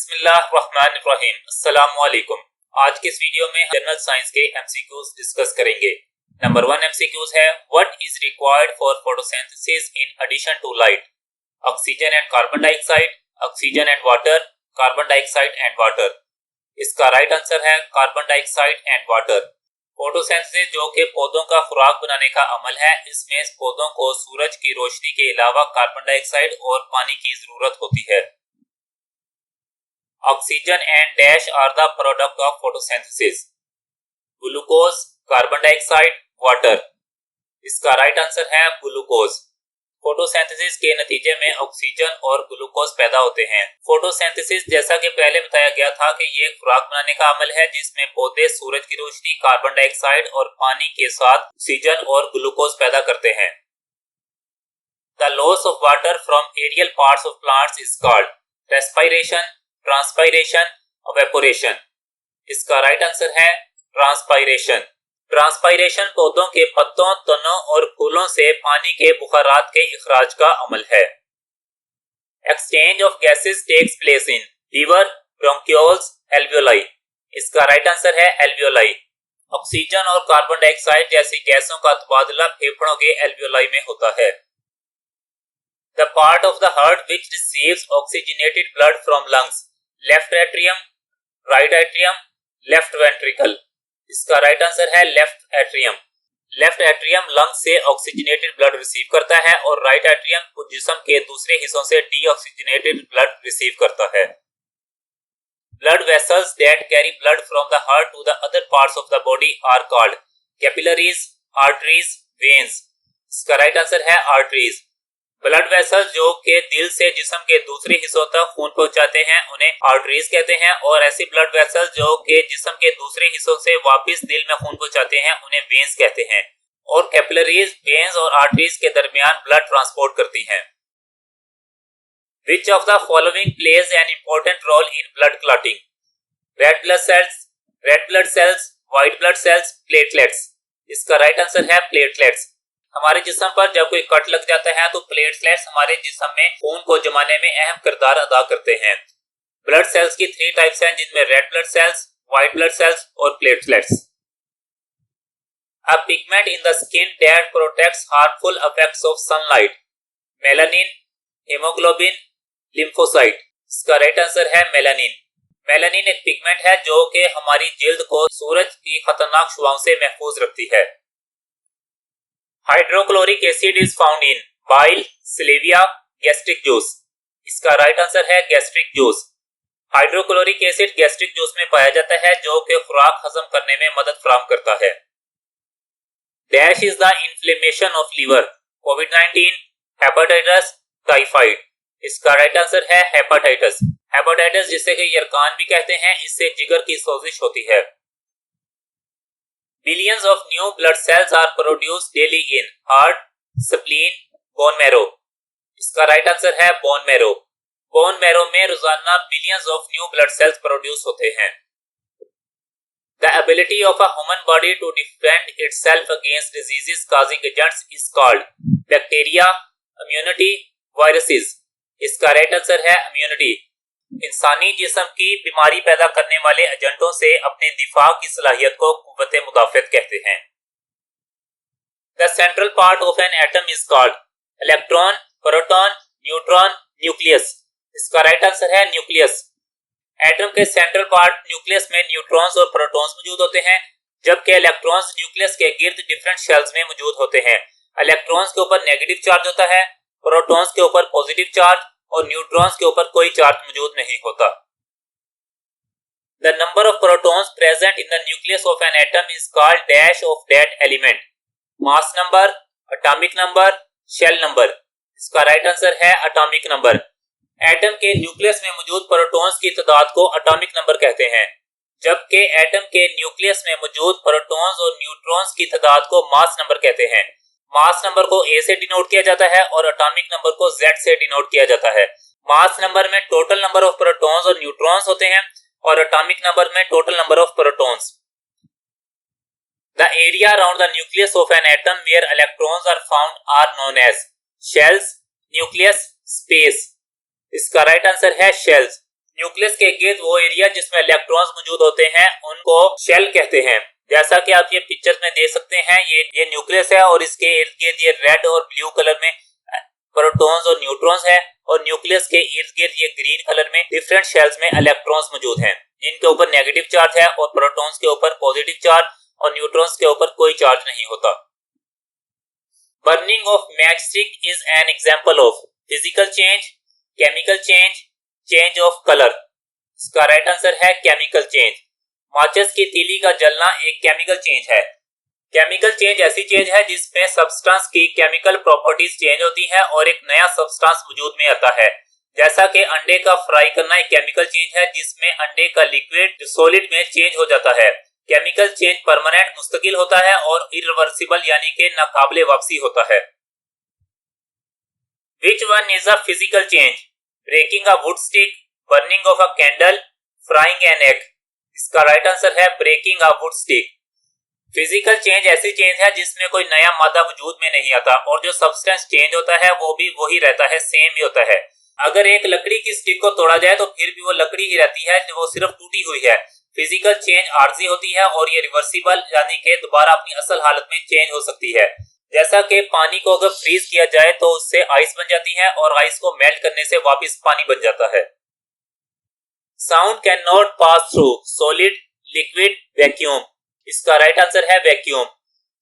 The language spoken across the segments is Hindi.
बिस्मिल्लाहिर्रहमानिर्रहीम। अस्सलामुअलैकुम। आज के इस वीडियो में जनरल साइंस के एमसीक्यूज डिस्कस करेंगे। नंबर 1 एमसीक्यूज है, what is required for photosynthesis in addition to light? Oxygen and carbon dioxide, oxygen and water, carbon dioxide and water. इसका राइट आंसर है carbon dioxide and water. Photosynthesis जो कि पौधों का खुराक बनाने का अमल है, इसमें पौधों को सूरज की रोशनी के अलावा कार्बन डाइऑक्साइड और पानी की जरूरत होती है। Oxygen and dash are the product of photosynthesis. Glucose, carbon dioxide, water. इसका राइट आंसर है ग्लूकोज। फोटोसिंथेसिस के नतीजे में ऑक्सीजन और ग्लूकोज पैदा होते हैं। फोटोसिंथेसिस जैसा कि पहले बताया गया था कि ये खुराक बनाने का अमल है जिसमें पौधे सूरज की रोशनी, कार्बन डाइऑक्साइड और पानी के साथ ऑक्सीजन और ग्लूकोज पैदा करते हैं। The loss of water from aerial parts of plants is called respiration, transpiration, evaporation. इसका राइट आंसर है ट्रांसपायरेशन। ट्रांसपायरेशन पौधों के पत्तों, तनों और फूलों से पानी के बुखारात के इखराज का अमल है। Exchange of gases takes place in liver, bronchioles, alveoli. इसका राइट आंसर है एल्वियोलाई। ऑक्सीजन और कार्बन डाइऑक्साइड जैसी गैसों का तबादला फेफड़ों के एल्वियोलाई में होता है। The part of the heart which receives oxygenated blood from lungs, left atrium, right atrium, left ventricle. इसका राइट आंसर है left atrium. Left atrium lungs से ऑक्सीजनेटेड ब्लड रिसीव करता है और राइट एट्रियम जिस्म के दूसरे हिस्सों से डीऑक्सीजनेटेड ब्लड रिसीव करता है। Blood vessels that carry blood from the heart to the other parts of the body are called capillaries, arteries, veins. इसका राइट आंसर है आर्टरीज। ब्लड वेसल्स जो कि दिल से जिस्म के दूसरे हिस्सों तक खून पहुंचाते हैं उन्हें आर्टरीज कहते हैं, और ऐसी ब्लड वेसल्स जो कि जिस्म के दूसरे हिस्सों से वापस दिल में खून पहुंचाते हैं उन्हें वेन्स कहते हैं। और कैपिलरीज वेन्स और आर्टरीज के दरमियान ब्लड ट्रांसपोर्ट करती हैं। Which of the following plays an important role in blood clotting? Red blood cells, white blood cells, platelets। इसका राइट आंसर है प्लेटलेट्स। हमारे जिस्म पर जब कोई कट लग जाता है तो प्लेटलेट्स हमारे जिस्म में खून को जमाने में अहम किरदार अदा करते हैं। ब्लड सेल्स की 3 टाइप्स हैं जिनमें red blood cells, white blood cells और platelets. A pigment in the skin that protects harmful effects of sunlight, melanin, haemoglobin, lymphocyte. इसका राइट आंसर है मेलानिन। मेलानिन एक पिगमेंट है जो कि हमारी जिल्द को सूरज की खतरनाक शुआओं से महफूज रखती है। Hydrochloric acid is found in bile, saliva, gastric juice. इसका राइट आंसर है gastric juice. Hydrochloric acid gastric juice में पाया जाता है जो कि खुराक हजम करने में मदद फराहम करता है। Dash is the inflammation of liver, कोविड-19, हेपेटाइटिस, टाइफाइड। इसका राइट आंसर है हेपेटाइटिस। हेपेटाइटिस जिसे कि यरकान भी कहते हैं, इससे जिगर की सोजिश होती है। Billions of new blood cells are produced daily in heart, spleen, bone marrow। इसका राइट आंसर है बोन मैरो। बोन मैरो में रोजाना billions of new blood cells produce होते हैं। The ability of a human body to defend itself against diseases causing agents is called bacteria, immunity, viruses। इसका राइट आंसर है immunity। इंसानी जिस्म की बीमारी पैदा करने वाले एजेंटों से अपने दिफा की सलाहियत को कुव्वते मुदाफियत कहते हैं। The central part of an atom is called electron, proton, neutron, nucleus. इसका राइट आंसर है न्यूक्लियस। एटम के सेंट्रल पार्ट न्यूक्लियस में न्यूट्रॉन्स और प्रोटॉन्स मौजूद होते हैं, जबकि इलेक्ट्रॉन्स न्यूक्लियस के गिर्द डिफरेंट शेल्स में मौजूद होते हैं। इलेक्ट्रॉन्स के ऊपर नेगेटिव चार्ज होता है, प्रोटॉन्स के ऊपर पॉजिटिव चार्ज और न्यूट्रॉन्स के ऊपर कोई चार्ज मौजूद नहीं होता। The number of protons present in the nucleus of an atom is called dash of that element, mass number, atomic number, shell number। इसका राइट आंसर है एटॉमिक नंबर। एटम के न्यूक्लियस में मौजूद प्रोटॉन्स की तादाद को एटॉमिक नंबर कहते हैं, जबकि एटम के न्यूक्लियस में मौजूद प्रोटॉन्स और न्यूट्रॉन्स की तादाद को मास नंबर कहते हैं। मास नंबर को A से डिनोट किया जाता है और एटॉमिक नंबर को Z से डिनोट किया जाता है। मास नंबर में टोटल नंबर ऑफ प्रोटॉन्स और न्यूट्रॉन्स होते हैं और एटॉमिक नंबर में total number of protons. The area around the nucleus of an atom where electrons are found are known as shells, nucleus, space। इसका राइट आंसर है शेल्स। न्यूक्लियस के गिर्द वो एरिया जिसमें इलेक्ट्रॉन्स मौजूद होते हैं उनको शेल कहते हैं। जैसा कि आप ये पिक्चर में देख सकते हैं, ये न्यूक्लियस है और इसके इर्द गिर्द ये रेड और ब्लू कलर में प्रोटॉन्स और न्यूट्रॉन्स है, और न्यूक्लियस के इर्द गिर्द ये ग्रीन कलर में डिफरेंट शेल्स में इलेक्ट्रॉन्स मौजूद हैं, जिनके ऊपर नेगेटिव चार्ज है और प्रोटॉन्स के ऊपर पॉजिटिव चार्ज और न्यूट्रॉन्स के ऊपर कोई चार्ज नहीं होता। Burning of match stick is an example of physical change, chemical change, change of colour. इसका राइट आंसर है केमिकल चेंज। माचिस की तीली का जलना एक केमिकल चेंज है। केमिकल चेंज ऐसी चेंज है जिसमें सब्सटेंस की केमिकल प्रॉपर्टीज चेंज होती है और एक नया सब्सटेंस वजूद में आता है। जैसा कि अंडे का फ्राई करना एक केमिकल चेंज है जिसमें अंडे का लिक्विड सॉलिड में चेंज हो जाता है। केमिकल चेंज परमानेंट मुस्तकिल होता है और इरिवर्सिबल यानी कि नाकाबिले वापसी होता है। Which one is a physical change? Breaking a wood stick, burning of a candle, frying an egg. इसका राइट आंसर है breaking a wood stick. Physical change ऐसी चेंज है जिसमें कोई नया मादा वजूद में नहीं आता और जो सब्सटेंस चेंज होता है वो भी वही रहता है, सेम ही होता है। अगर एक लकड़ी की स्टिक को तोड़ा जाए तो फिर भी वो लकड़ी ही रहती है, वो सिर्फ टूटी हुई है। फिजिकल चेंज आर्जी होती है और ये रिवर्सिबल यानी कि दोबारा अपनी असल हालत में चेंज हो सकती है। जैसा कि पानी को अगर फ्रीज किया जाए तो उससे आइस बन जाती है और आइस को मेल्ट करने से वापस पानी बन जाता है। Sound can not pass through solid, liquid, vacuum. इसका राइट आंसर है वैक्यूम।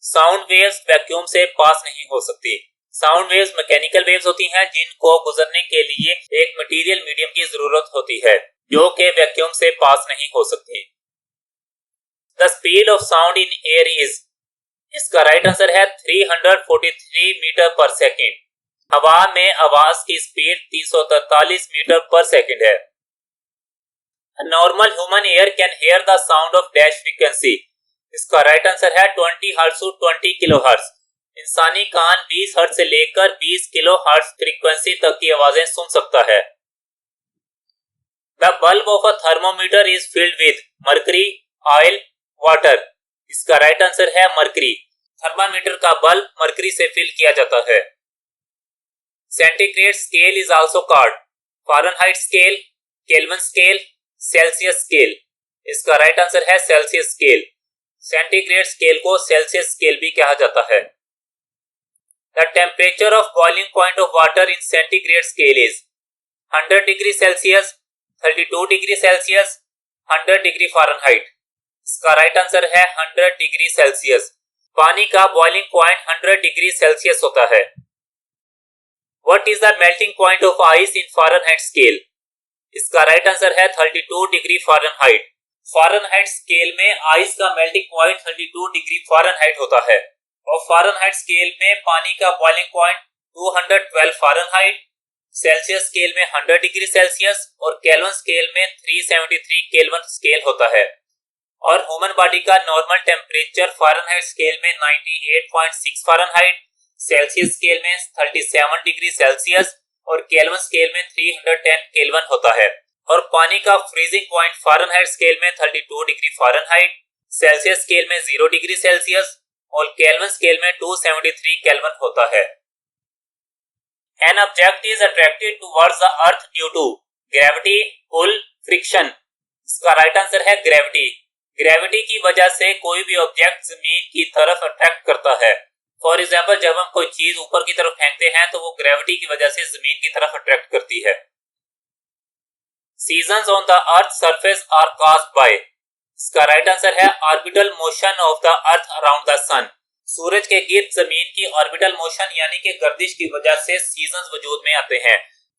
साउंड वेव्स वैक्यूम से पास नहीं हो सकती। साउंड वेव्स मैकेनिकल वेव्स होती हैं जिनको गुजरने के लिए एक मटेरियल मीडियम की जरूरत होती है जो कि वैक्यूम से पास नहीं हो सकती। The speed of sound in air is. इसका राइट आंसर है 343 मीटर पर सेकेंड। हवा में आवाज की स्पीड 343 मीटर पर सेकेंड है। A normal human ear can hear the sound of dash frequency. इसका राइट आंसर है 20 हर्ट्ज टू 20 किलो हर्ट्ज। इंसानी कान 20 हर्ट्ज से लेकर 20 किलो हर्ट्ज फ्रीक्वेंसी तक की आवाजें सुन सकता है। The bulb of a thermometer is filled with mercury, oil, water. इसका राइट आंसर है मरकरी। थर्मामीटर का बल्ब मरकरी से फिल किया जाता है। Centigrade scale is also called Fahrenheit scale, kelvin scale, Celsius scale. इसका राइट आंसर है सेल्सियस स्केल। सेंटीग्रेड स्केल को सेल्सियस स्केल भी कहा जाता है। The temperature of boiling point of water in centigrade scale is 100 degree Celsius, 32 degree Celsius, 100 degree Fahrenheit. इसका राइट आंसर है 100 डिग्री सेल्सियस। पानी का बॉइलिंग पॉइंट 100 डिग्री सेल्सियस होता है। What is the melting point of ice in Fahrenheit scale? इसका राइट आंसर है 32 डिग्री फारेनहाइट। फारेनहाइट स्केल में आइस का मेल्टिंग पॉइंट 32 डिग्री फारेनहाइट होता है और फारेनहाइट स्केल में पानी का boiling point 212 Fahrenheit, Celsius scale में 100 डिग्री सेल्सियस और केल्विन स्केल में 373 केल्विन स्केल होता है। और ह्यूमन बॉडी का नॉर्मल टेम्परेचर फारेनहाइट स्केल में 98.6 फारेनहाइट, सेल्सियस स्केल में 37 डिग्री सेल्सियस और केल्विन स्केल में 310 केल्विन होता है। और पानी का फ्रीजिंग पॉइंट फारेनहाइट स्केल में 32 डिग्री फारेनहाइट, सेल्सियस स्केल में 0 डिग्री सेल्सियस और केल्विन स्केल में 273 केल्विन होता है। An object is attracted towards the earth due to gravity, pull, friction. इसका राइट आंसर है ग्रेविटी। ग्रेविटी की वजह से कोई भी ऑब्जेक्ट जमीन की तरफ अट्रैक्ट करता है। फॉर एग्जाम्पल, जब हम कोई चीज ऊपर की तरफ फेंकते हैं तो वो ग्रेविटी की वजह से जमीन की तरफ अट्रैक्ट करती है। Seasons on the earth surface are caused by. इसका राइट आंसर है orbital motion of the earth around the sun. सूरज के गिर्द जमीन की ऑर्बिटल मोशन यानी कि गर्दिश की वजह से सीजन्स वजूद में आते हैं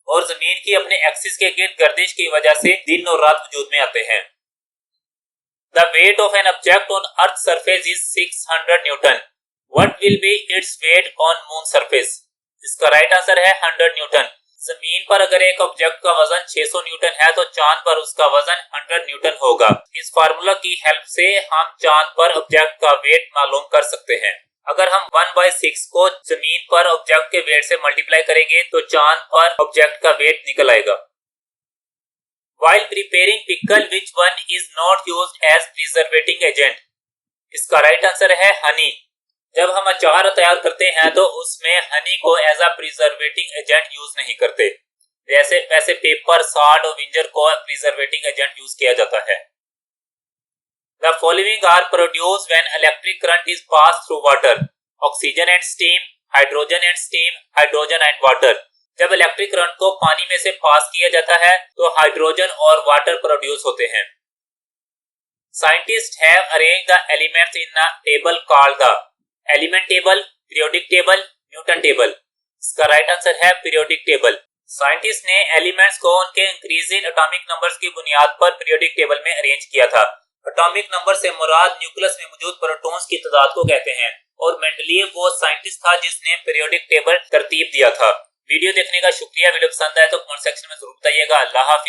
और जमीन की अपने एक्सिस के गिर्द गर्दिश की वजह से दिन और रात वजूद में आते हैं। The weight of an object on earth surface is 600 Newton. What will be its weight on moon surface? इसका राइट आंसर है 100 न्यूटन। जमीन पर अगर एक ऑब्जेक्ट का वजन 600 न्यूटन है तो चांद पर उसका वजन 100 न्यूटन होगा। इस फार्मूला की हेल्प से हम चांद पर ऑब्जेक्ट का वेट मालूम कर सकते हैं। अगर हम 1/6 को जमीन पर ऑब्जेक्ट के वेट से मल्टीप्लाई करेंगे तो चांद पर ऑब्जेक्ट का वेट निकल आएगा। While preparing pickle, which one is not used as preservating agent? इसका राइट आंसर है हनी। जब हम अचार तैयार करते हैं तो उसमें हनी को as a preserving agent use नहीं करते। जैसे वैसे पेपर, साल्ट और विंजर को प्रिजर्वेटिंग एजेंट यूज किया जाता है। The following are produced when electric current is passed through water: oxygen and steam, hydrogen and steam, hydrogen and water। जब इलेक्ट्रिक करंट को पानी में से पास किया जाता है तो हाइड्रोजन और वाटर प्रोड्यूस होते हैं। Scientists have arranged the elements in a table called the element table, periodic table, Newton table। इसका राइट आंसर है पीरियोडिक टेबल। साइंटिस्ट ने एलिमेंट्स को उनके इंक्रीजिंग एटॉमिक नंबर्स की बुनियाद पर पीरियोडिक टेबल में अरेंज किया था। एटॉमिक नंबर से मुराद न्यूक्लियस में मौजूद प्रोटॉन्स की तादाद को कहते हैं और मेंडलीव वो साइंटिस्ट था जिसने पीरियोडिक टेबल तरतीब दिया था। वीडियो देखने का शुक्रिया। वीडियो पसंद आए तो कमेंट सेक्शन में जरूर बताइएगा। अल्लाह हाफिज।